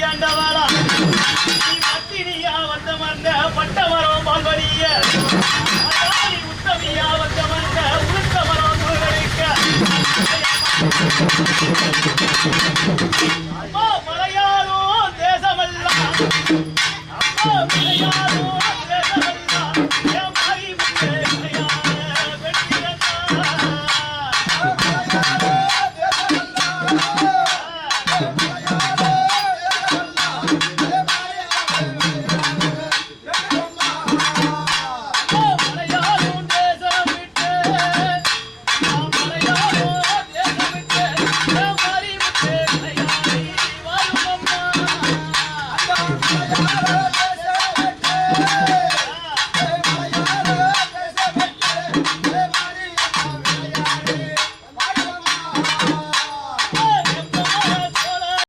ஆண்டவாளா நீ பத்தினியா வந்த மந்த பட்டமரம் பால்வடிய உத்தமியா வந்த மந்த உளுத்தமரம் முருகடிக்க அம்மா மலையாளம் தேசமெல்லாம் அம்மா மலையாளம் தேசமெல்லாம் என் மாறி முன்னே வெற்றியதா